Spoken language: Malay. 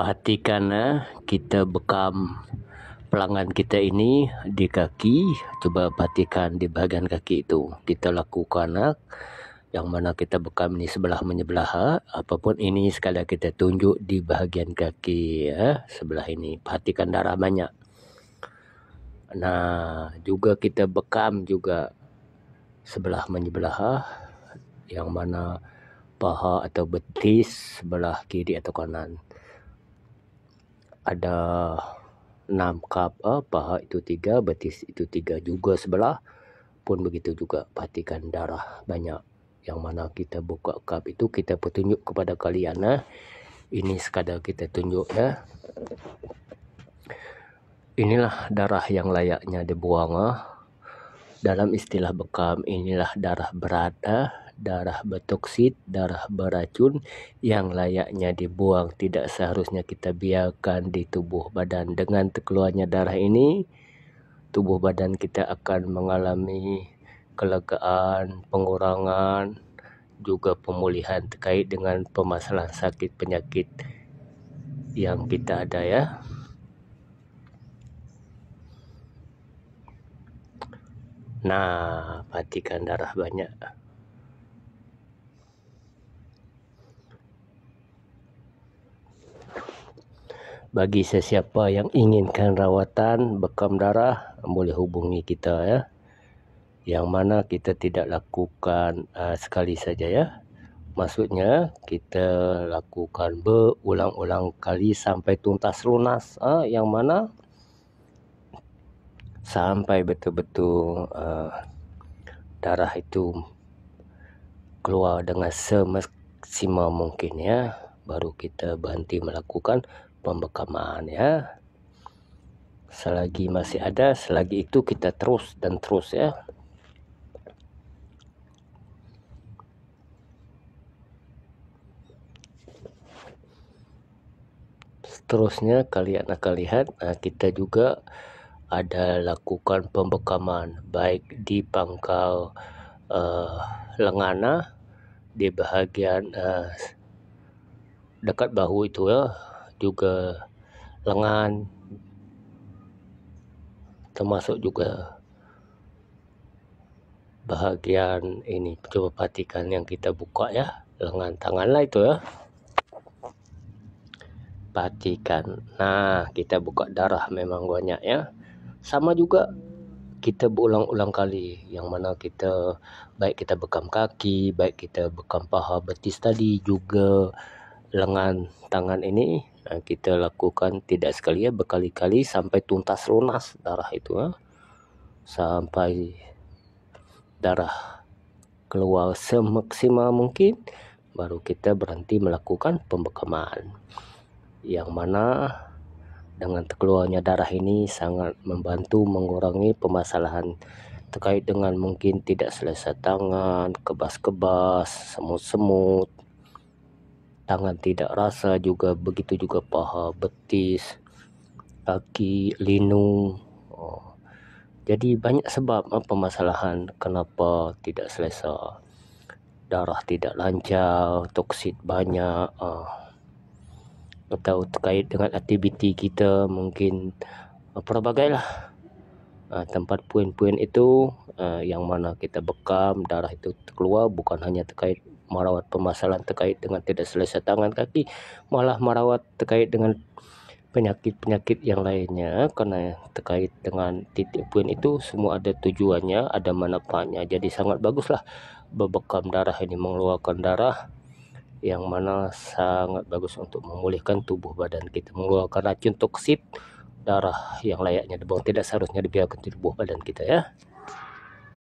Perhatikan kita bekam pelanggan kita ini di kaki. Coba perhatikan di bahagian kaki itu. Kita lakukan yang mana kita bekam ni sebelah menyebelah. Apapun ini sekali kita tunjuk di bahagian kaki sebelah ini. Perhatikan darah banyak. Nah, juga kita bekam juga sebelah menyebelah, yang mana paha atau betis sebelah kiri atau kanan. Ada 6 kap, paha itu 3, betis itu 3 juga sebelah pun begitu juga. Perhatikan darah banyak, yang mana kita buka kap itu kita petunjuk kepada kalian. Ini sekadar kita tunjuk ya. Inilah darah yang layaknya dibuang. Dalam istilah bekam, inilah darah berat, darah bertoksit, darah beracun yang layaknya dibuang. Tidak seharusnya kita biarkan di tubuh badan. Dengan terkeluarnya darah ini, tubuh badan kita akan mengalami kelegaan, pengurangan, juga pemulihan terkait dengan permasalahan sakit penyakit yang kita ada ya. Nah, perhatikan darah banyak. Bagi sesiapa yang inginkan rawatan bekam darah, boleh hubungi kita ya. Yang mana kita tidak lakukan sekali saja ya. Maksudnya kita lakukan berulang-ulang kali sampai tuntas lunas. Yang mana sampai betul-betul darah itu keluar dengan semaksimal mungkin ya. Baru kita berhenti melakukan pembekaman ya. Selagi masih ada, selagi itu kita terus dan terus ya. Seterusnya kalian akan lihat kita juga ada lakukan pembekaman baik di pangkal lengan, di bahagian dekat bahu itu ya, juga lengan, termasuk juga bahagian ini. Coba perhatikan yang kita buka ya, lengan tangan lah itu ya. Perhatikan. Nah, kita buka darah memang banyak ya. Sama juga kita berulang-ulang kali, yang mana kita baik kita bekam kaki, baik kita bekam paha betis tadi, juga lengan tangan ini kita lakukan tidak sekali ya, berkali-kali sampai tuntas lunas darah itu ya. Sampai darah keluar semaksimal mungkin, baru kita berhenti melakukan pembekaman. Yang mana dengan terkeluarnya darah ini sangat membantu mengurangi permasalahan terkait dengan mungkin tidak selesa tangan, kebas-kebas, semut-semut, tangan tidak rasa, juga begitu juga paha, betis, kaki, linu. Jadi banyak sebab permasalahan kenapa tidak selesa. Darah tidak lancar, toksit banyak, atau terkait dengan aktiviti kita mungkin pelbagailah tempat puin-puin itu yang mana kita bekam darah itu keluar, bukan hanya terkait merawat permasalahan terkait dengan tidak selesa tangan kaki, malah merawat terkait dengan penyakit-penyakit yang lainnya. Karena terkait dengan titik puin itu semua ada tujuannya, ada manfaatnya. Jadi sangat baguslah berbekam darah ini, mengeluarkan darah yang mana sangat bagus untuk memulihkan tubuh badan kita, mengeluarkan racun toksit darah yang layaknya dibuang. Tidak seharusnya dibiarkan di tubuh badan kita ya.